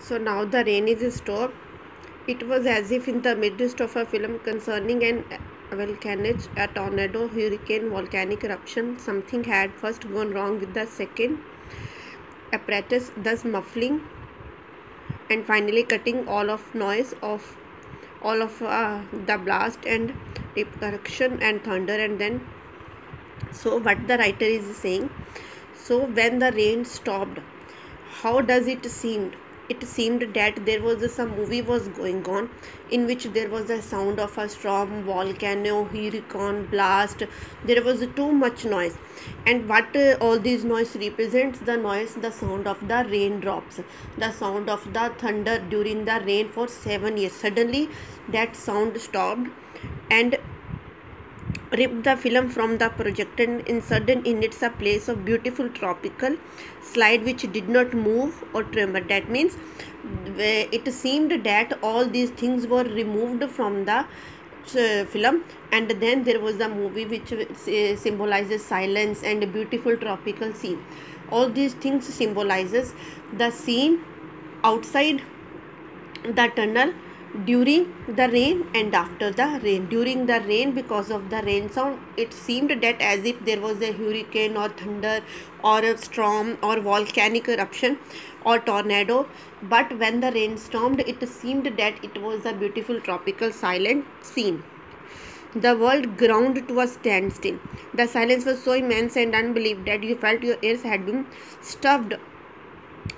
So now the rain is stopped. It was as if in the midst of a film concerning an volcanic, a tornado, hurricane, volcanic eruption. Something had first gone wrong with the second apparatus, thus muffling and finally cutting all of noise of all of the blast and repercussion and thunder. And then, so what the writer is saying, so when the rain stopped, how does it seemed? It seemed that there was some movie was going on in which there was a sound of a storm, volcano, hurricane, blast. There was too much noise. And what all these noise represents? The noise, the sound of the raindrops, the sound of the thunder during the rain for 7 years. Suddenly that sound stopped and ripped the film from the projector and inserted in its a place of beautiful tropical slide which did not move or tremor. That means it seemed that all these things were removed from the film, and then there was a movie which symbolizes silence and a beautiful tropical scene. All these things symbolizes the scene outside the tunnel during the rain and after the rain. During the rain, because of the rain sound, it seemed that as if there was a hurricane or thunder or a storm or volcanic eruption or tornado. But when the rain stormed, it seemed that it was a beautiful tropical silent scene. The world ground to a standstill. The silence was so immense and unbelievable that you felt your ears had been stuffed.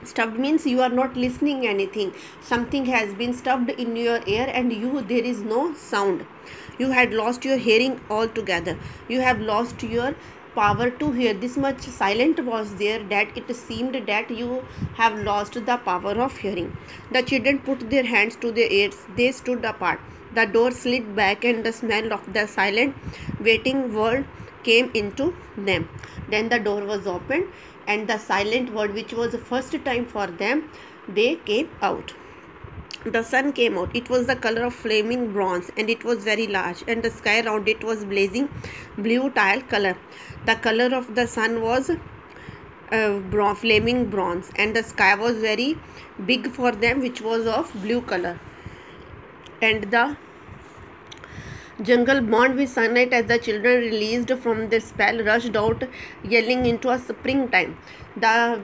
Stuffed means you are not listening anything. Something has been stuffed in your ear and there is no sound. You had lost your hearing altogether. You have lost your power to hear. This much silent was there that it seemed that you have lost the power of hearing. The children put their hands to their ears. They stood apart. The door slid back and the smell of the silent waiting world came into them. Then the door was opened and the silent world, which was the first time for them, they came out. The sun came out. It was the color of flaming bronze and it was very large, and the sky around it was blazing blue tile color. The color of the sun was flaming bronze, and the sky was very big for them, which was of blue color. And the jungle burned with sunlight as the children, released from their spell, rushed out yelling into a springtime. The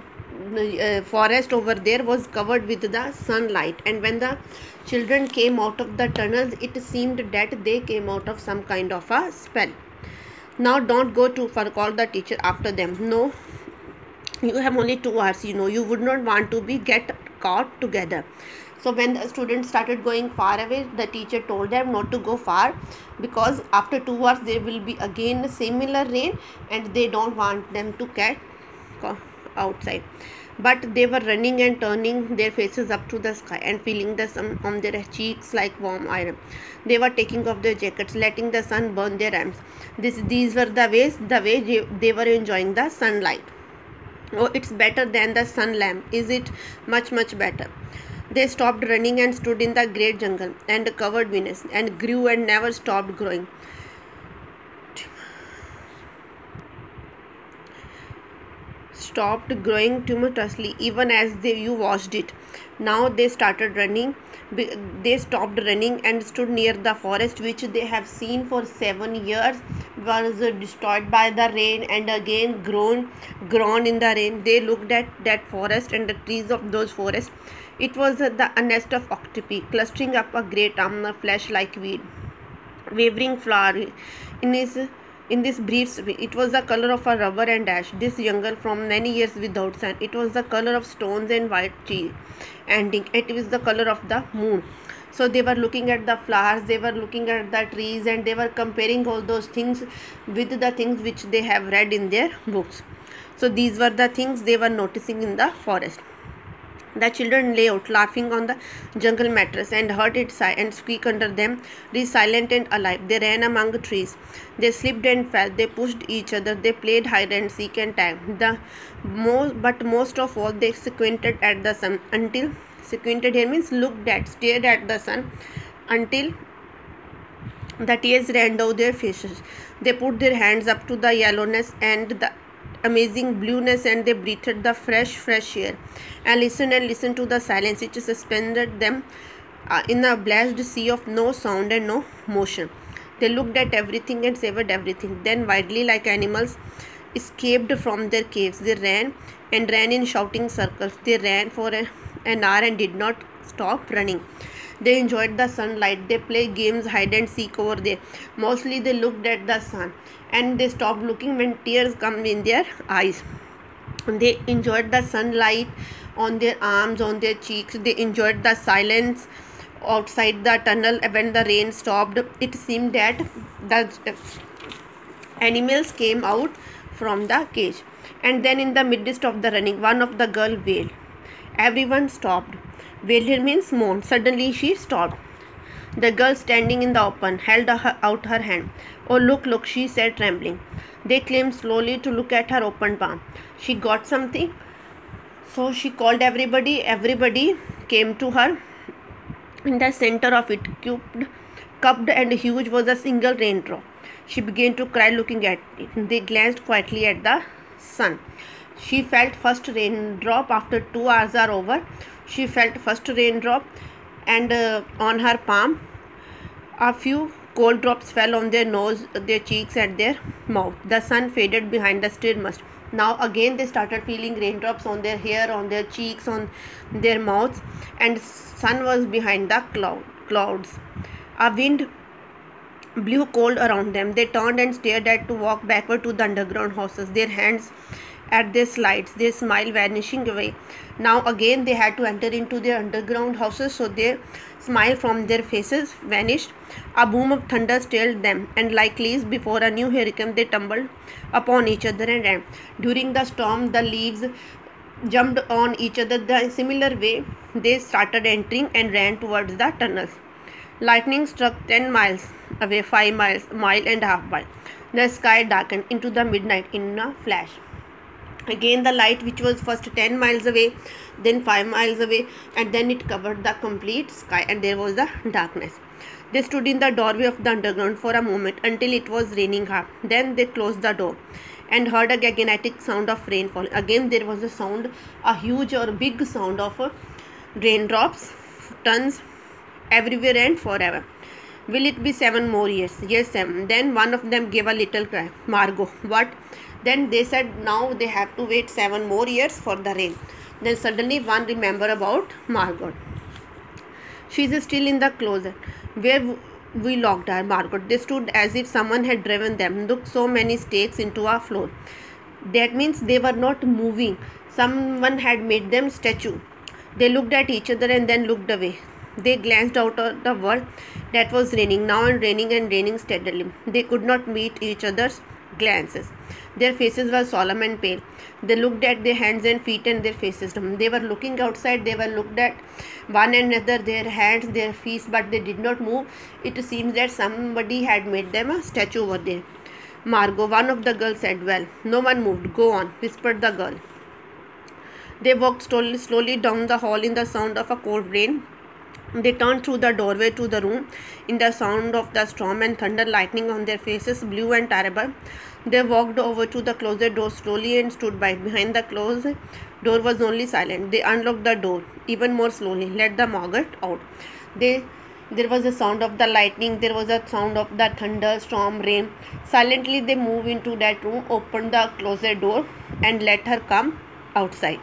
forest over there was covered with the sunlight, and when the children came out of the tunnels, it seemed that they came out of some kind of a spell. Now don't go too far, called the teacher after them. No, you have only 2 hours, you would not want to be get caught together. So when the students started going far away, the teacher told them not to go far, because after 2 hours there will be again similar rain and they don't want them to get outside. But they were running and turning their faces up to the sky and feeling the sun on their cheeks like warm iron. They were taking off their jackets, letting the sun burn their arms. These were the way they were enjoying the sunlight. Oh, it's better than the sun lamp. Is it? Much better. They stopped running and stood in the great jungle and covered Venus and grew and never stopped growing. Stopped growing tumultuously even as you watched it. Now they started running. They stopped running and stood near the forest which they have seen for 7 years was destroyed by the rain and again grown in the rain. They looked at that forest and the trees of those forests. It was a nest of octopi clustering up a great flesh like weed, wavering flower in this brief spring. It was the color of a rubber and ash. This jungle from many years without sun. It was the color of stones and white tree ending. It was the color of the moon. So they were looking at the flowers, they were looking at the trees, and they were comparing all those things with the things which they have read in their books. So these were the things they were noticing in the forest. The children lay out, laughing on the jungle mattress, and heard it sigh and squeak under them, silent and alive. They ran among the trees. They slipped and fell. They pushed each other. They played hide and seek and tag. But most of all, they squinted at the sun until squinted here means looked at, stared at the sun until the tears ran down their faces. They put their hands up to the yellowness and amazing blueness, and they breathed the fresh air and listened to the silence which suspended them in a blessed sea of no sound and no motion. They looked at everything and savored everything. Then, wildly like animals escaped from their caves, they ran and ran in shouting circles. They ran for an hour and did not stop running. They enjoyed the sunlight. They played games hide and seek over there. Mostly they looked at the sun, and they stopped looking when tears come in their eyes. They enjoyed the sunlight on their arms, on their cheeks. They enjoyed the silence outside the tunnel when the rain stopped. It seemed that the animals came out from the cage. And then in the midst of the running, one of the girl wailed. Everyone stopped. Wailed means moaned. Suddenly she stopped. The girl standing in the open held out her hand. Oh, look, she said, trembling. They climbed slowly to look at her open palm. She got something. So she called everybody. Everybody came to her. In the center of it, cupped and huge, was a single raindrop. She began to cry looking at it. They glanced quietly at the sun. She felt first raindrop after 2 hours are over. She felt first raindrop, and on her palm a few cold drops fell on their nose, their cheeks and their mouth. The sun faded behind the still mist. Now again they started feeling raindrops on their hair, on their cheeks, on their mouths, and sun was behind the clouds. A wind blew cold around them. They turned and stared at to walk backward to the underground houses, their hands at their slides, their smile vanishing away. Now again they had to enter into their underground houses, so their smile from their faces vanished. A boom of thunder startled them, and like leaves before a new hurricane, they tumbled upon each other and ran. During the storm, the leaves jumped on each other. The similar way, they started entering and ran towards the tunnels. Lightning struck 10 miles away, 5 miles, mile and a half by. The sky darkened into the midnight in a flash. Again the light, which was first 10 miles away, then 5 miles away, and then it covered the complete sky, and there was the darkness. They stood in the doorway of the underground for a moment until it was raining hard. Then they closed the door and heard a gigantic sound of rainfall. Again there was a sound, a huge or big sound of raindrops, tons everywhere and forever. Will it be 7 more years? Yes, 7. Then one of them gave a little cry. Margot, what? Then they said now they have to wait 7 more years for the rain. Then suddenly one remembered about Margot. She is still in the closet. Where we locked her, Margot. They stood as if someone had driven them. Looked so many stakes into a floor. That means they were not moving. Someone had made them statue. They looked at each other and then looked away. They glanced out of the world that was raining now and raining steadily. They could not meet each other's glances. Their faces were solemn and pale. They looked at their hands and feet and their faces. They were looking outside. They were looked at one another, their hands, their feet, but they did not move. It seems that somebody had made them a statue over there. Margot, one of the girls said. Well, no one moved. Go on, whispered the girl. They walked slowly down the hall in the sound of a cold rain. They turned through the doorway to the room in the sound of the storm and thunder, lightning on their faces, blue and terrible. They walked over to the closet door slowly and stood by it. Behind the closed door was only silence. They unlocked the door even more slowly, let the Margot out. There was a sound of the lightning, there was a sound of the thunder, storm, rain. Silently they moved into that room, opened the closet door and let her come outside.